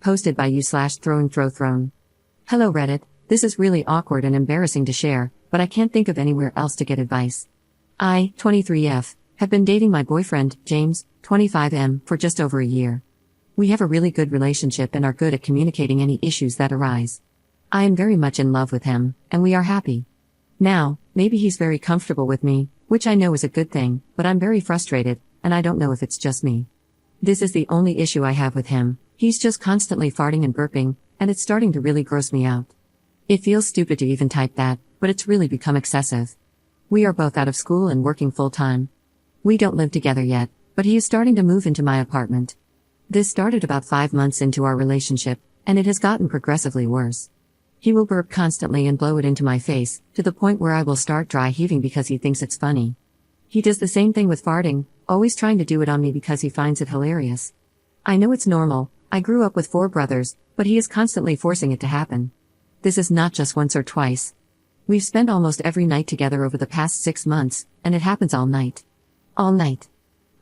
posted by you/throwing. Hello Reddit, this is really awkward and embarrassing to share, but I can't think of anywhere else to get advice. I, 23F, have been dating my boyfriend, James, 25M, for just over a year. We have a really good relationship and are good at communicating any issues that arise. I am very much in love with him, and we are happy. Now, maybe he's very comfortable with me, which I know is a good thing, but I'm very frustrated, and I don't know if it's just me. This is the only issue I have with him. He's just constantly farting and burping, and it's starting to really gross me out. It feels stupid to even type that, but it's really become excessive. We are both out of school and working full-time. We don't live together yet, but he is starting to move into my apartment. This started about 5 months into our relationship, and it has gotten progressively worse. He will burp constantly and blow it into my face, to the point where I will start dry heaving because he thinks it's funny. He does the same thing with farting, always trying to do it on me because he finds it hilarious. I know it's normal, I grew up with 4 brothers, but he is constantly forcing it to happen. This is not just once or twice. We've spent almost every night together over the past 6 months, and it happens all night. All night.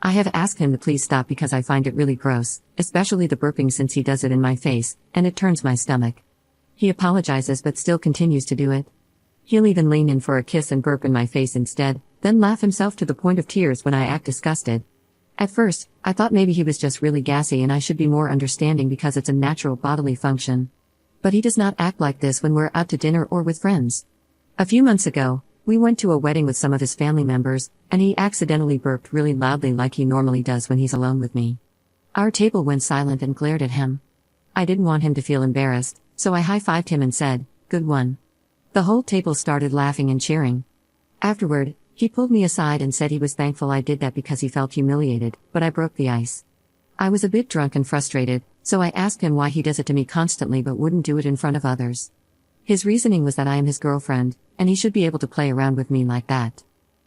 I have asked him to please stop because I find it really gross, especially the burping since he does it in my face, and it turns my stomach. He apologizes but still continues to do it. He'll even lean in for a kiss and burp in my face instead, then laugh himself to the point of tears when I act disgusted. At first, I thought maybe he was just really gassy and I should be more understanding because it's a natural bodily function. But he does not act like this when we're out to dinner or with friends. A few months ago, we went to a wedding with some of his family members, and he accidentally burped really loudly like he normally does when he's alone with me. Our table went silent and glared at him. I didn't want him to feel embarrassed, so I high-fived him and said, "Good one." The whole table started laughing and cheering. Afterward, he pulled me aside and said he was thankful I did that because he felt humiliated, but I broke the ice. I was a bit drunk and frustrated, so I asked him why he does it to me constantly but wouldn't do it in front of others. His reasoning was that I am his girlfriend, and he should be able to play around with me like that.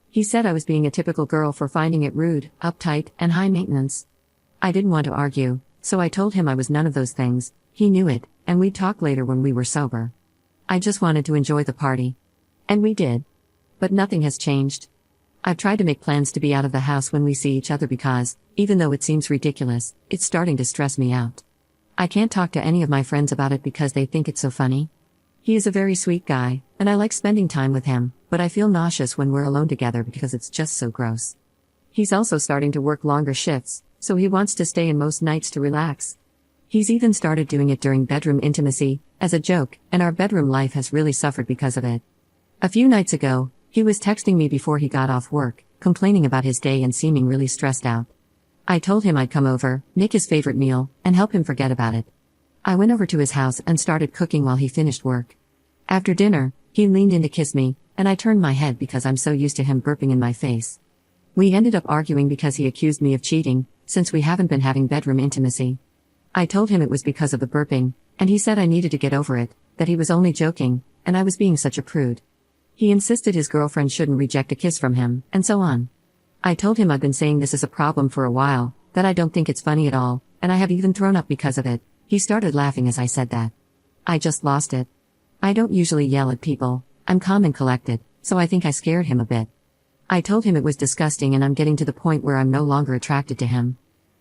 He said I was being a typical girl for finding it rude, uptight, and high maintenance. I didn't want to argue, so I told him I was none of those things. He knew it, and we'd talk later when we were sober. I just wanted to enjoy the party. And we did. But nothing has changed. I've tried to make plans to be out of the house when we see each other because, even though it seems ridiculous, it's starting to stress me out. I can't talk to any of my friends about it because they think it's so funny. He is a very sweet guy, and I like spending time with him, but I feel nauseous when we're alone together because it's just so gross. He's also starting to work longer shifts, so he wants to stay in most nights to relax. He's even started doing it during bedroom intimacy, as a joke, and our bedroom life has really suffered because of it. A few nights ago, he was texting me before he got off work, complaining about his day and seeming really stressed out. I told him I'd come over, make his favorite meal, and help him forget about it. I went over to his house and started cooking while he finished work. After dinner, he leaned in to kiss me, and I turned my head because I'm so used to him burping in my face. We ended up arguing because he accused me of cheating, since we haven't been having bedroom intimacy. I told him it was because of the burping, and he said I needed to get over it, that he was only joking, and I was being such a prude. He insisted his girlfriend shouldn't reject a kiss from him, and so on. I told him I've been saying this is a problem for a while, that I don't think it's funny at all, and I have even thrown up because of it. He started laughing as I said that. I just lost it. I don't usually yell at people, I'm calm and collected, so I think I scared him a bit. I told him it was disgusting and I'm getting to the point where I'm no longer attracted to him.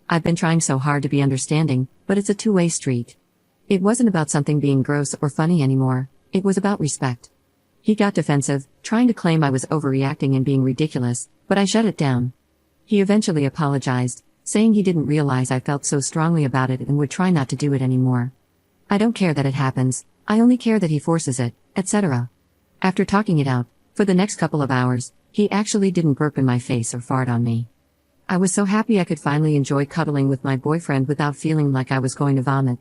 I've been trying so hard to be understanding, but it's a two-way street. It wasn't about something being gross or funny anymore, it was about respect. He got defensive, trying to claim I was overreacting and being ridiculous, but I shut it down. He eventually apologized, saying he didn't realize I felt so strongly about it and would try not to do it anymore. I don't care that it happens, I only care that he forces it, etc. After talking it out, for the next couple of hours, he actually didn't burp in my face or fart on me. I was so happy I could finally enjoy cuddling with my boyfriend without feeling like I was going to vomit.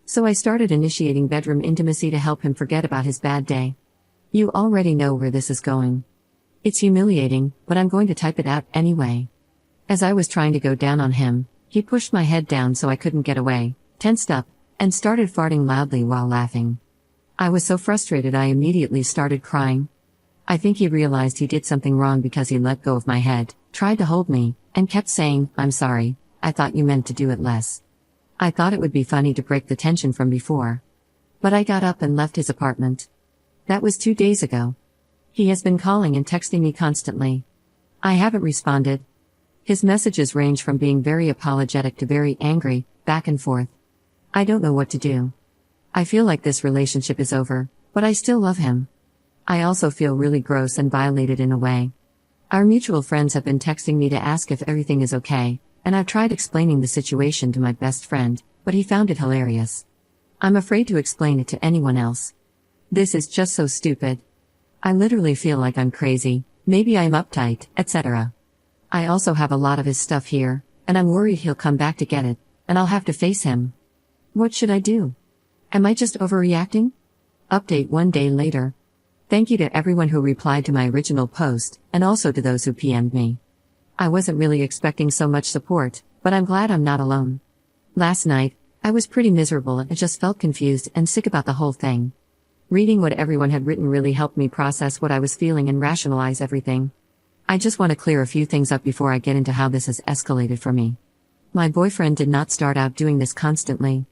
So I started initiating bedroom intimacy to help him forget about his bad day. You already know where this is going. It's humiliating, but I'm going to type it out anyway. As I was trying to go down on him, he pushed my head down so I couldn't get away, tensed up, and started farting loudly while laughing. I was so frustrated I immediately started crying. I think he realized he did something wrong because he let go of my head, tried to hold me, and kept saying, "I'm sorry, I thought you meant to do it less." I thought it would be funny to break the tension from before. But I got up and left his apartment. That was 2 days ago. He has been calling and texting me constantly. I haven't responded. His messages range from being very apologetic to very angry, back and forth. I don't know what to do. I feel like this relationship is over, but I still love him. I also feel really gross and violated in a way. Our mutual friends have been texting me to ask if everything is okay, and I've tried explaining the situation to my best friend, but he found it hilarious. I'm afraid to explain it to anyone else. This is just so stupid. I literally feel like I'm crazy, maybe I'm uptight, etc. I also have a lot of his stuff here, and I'm worried he'll come back to get it, and I'll have to face him. What should I do? Am I just overreacting? Update 1 day later. Thank you to everyone who replied to my original post, and also to those who PM'd me. I wasn't really expecting so much support, but I'm glad I'm not alone. Last night, I was pretty miserable and just felt confused and sick about the whole thing. Reading what everyone had written really helped me process what I was feeling and rationalize everything. I just want to clear a few things up before I get into how this has escalated for me. My boyfriend did not start out doing this constantly.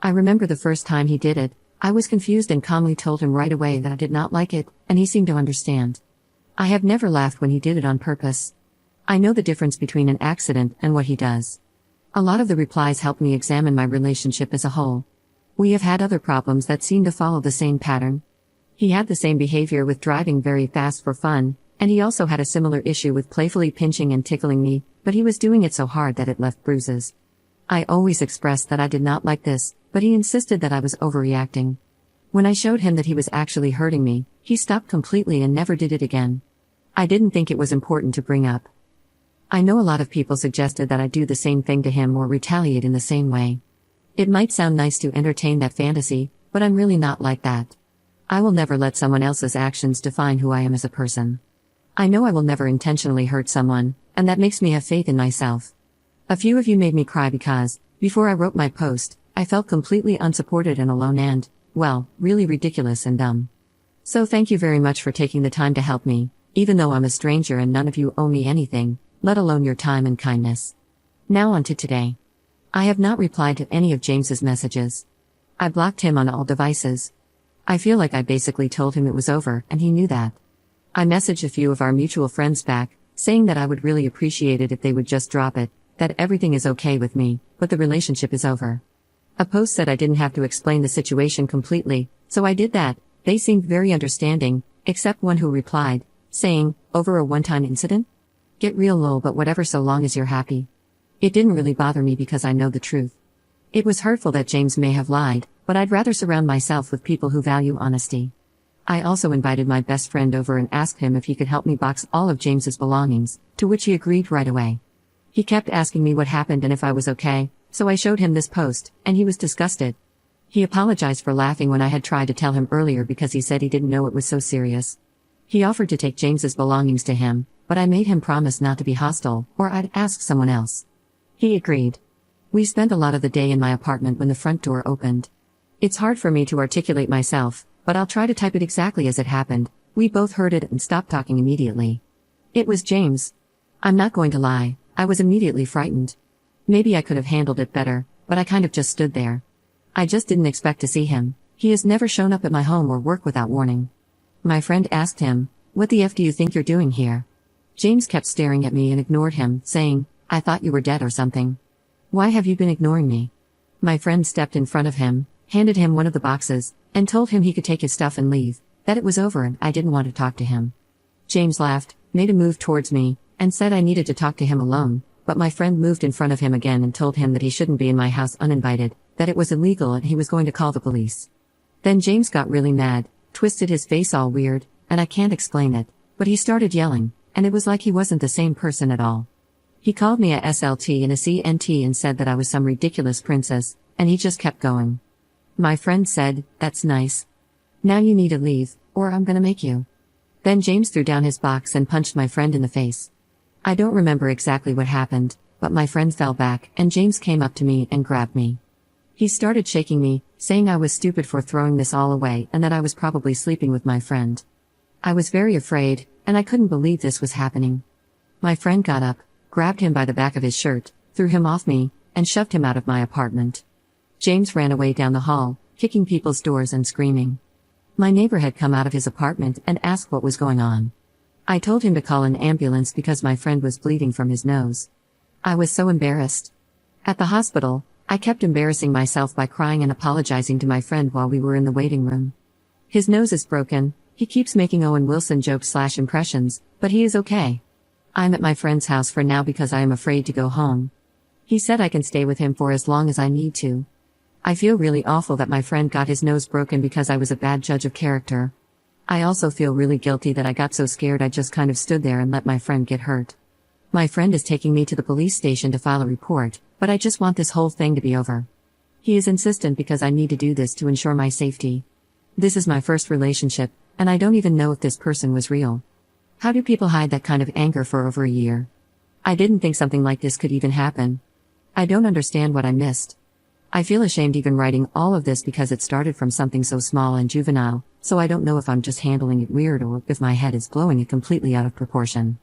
I remember the first time he did it, I was confused and calmly told him right away that I did not like it, and he seemed to understand. I have never laughed when he did it on purpose. I know the difference between an accident and what he does. A lot of the replies helped me examine my relationship as a whole. We have had other problems that seem to follow the same pattern. He had the same behavior with driving very fast for fun, and he also had a similar issue with playfully pinching and tickling me, but he was doing it so hard that it left bruises. I always expressed that I did not like this, but he insisted that I was overreacting. When I showed him that he was actually hurting me, he stopped completely and never did it again. I didn't think it was important to bring up. I know a lot of people suggested that I do the same thing to him or retaliate in the same way. It might sound nice to entertain that fantasy, but I'm really not like that. I will never let someone else's actions define who I am as a person. I know I will never intentionally hurt someone, and that makes me have faith in myself. A few of you made me cry because, before I wrote my post, I felt completely unsupported and alone and, well, really ridiculous and dumb. So thank you very much for taking the time to help me, even though I'm a stranger and none of you owe me anything, let alone your time and kindness. Now on to today. I have not replied to any of James's messages. I blocked him on all devices. I feel like I basically told him it was over, and he knew that. I messaged a few of our mutual friends back, saying that I would really appreciate it if they would just drop it, that everything is okay with me, but the relationship is over. A post said I didn't have to explain the situation completely, so I did that. They seemed very understanding, except one who replied, saying, over a one-time incident? Get real lol, but whatever so long as you're happy. It didn't really bother me because I know the truth. It was hurtful that James may have lied, but I'd rather surround myself with people who value honesty. I also invited my best friend over and asked him if he could help me box all of James's belongings, to which he agreed right away. He kept asking me what happened and if I was okay, so I showed him this post, and he was disgusted. He apologized for laughing when I had tried to tell him earlier because he said he didn't know it was so serious. He offered to take James's belongings to him, but I made him promise not to be hostile, or I'd ask someone else. He agreed. We spent a lot of the day in my apartment when the front door opened. It's hard for me to articulate myself, but I'll try to type it exactly as it happened. We both heard it and stopped talking immediately. It was James. I'm not going to lie, I was immediately frightened. Maybe I could have handled it better, but I kind of just stood there. I just didn't expect to see him. He has never shown up at my home or work without warning. My friend asked him, "What the F do you think you're doing here?" James kept staring at me and ignored him, saying, "I thought you were dead or something. Why have you been ignoring me?" My friend stepped in front of him, handed him one of the boxes, and told him he could take his stuff and leave, that it was over and I didn't want to talk to him. James laughed, made a move towards me, and said I needed to talk to him alone, but my friend moved in front of him again and told him that he shouldn't be in my house uninvited, that it was illegal and he was going to call the police. Then James got really mad, twisted his face all weird, and I can't explain it, but he started yelling, and it was like he wasn't the same person at all. He called me a SLT and a CNT and said that I was some ridiculous princess, and he just kept going. My friend said, "That's nice. Now you need to leave, or I'm gonna make you." Then James threw down his box and punched my friend in the face. I don't remember exactly what happened, but my friend fell back and James came up to me and grabbed me. He started shaking me, saying I was stupid for throwing this all away and that I was probably sleeping with my friend. I was very afraid, and I couldn't believe this was happening. My friend got up, grabbed him by the back of his shirt, threw him off me, and shoved him out of my apartment. James ran away down the hall, kicking people's doors and screaming. My neighbor had come out of his apartment and asked what was going on. I told him to call an ambulance because my friend was bleeding from his nose. I was so embarrassed. At the hospital, I kept embarrassing myself by crying and apologizing to my friend while we were in the waiting room. His nose is broken, he keeps making Owen Wilson jokes/impressions, but he is okay. I'm at my friend's house for now because I am afraid to go home. He said I can stay with him for as long as I need to. I feel really awful that my friend got his nose broken because I was a bad judge of character. I also feel really guilty that I got so scared I just kind of stood there and let my friend get hurt. My friend is taking me to the police station to file a report, but I just want this whole thing to be over. He is insistent because I need to do this to ensure my safety. This is my first relationship, and I don't even know if this person was real. How do people hide that kind of anger for over a year? I didn't think something like this could even happen. I don't understand what I missed. I feel ashamed even writing all of this because it started from something so small and juvenile, so I don't know if I'm just handling it weird or if my head is blowing it completely out of proportion.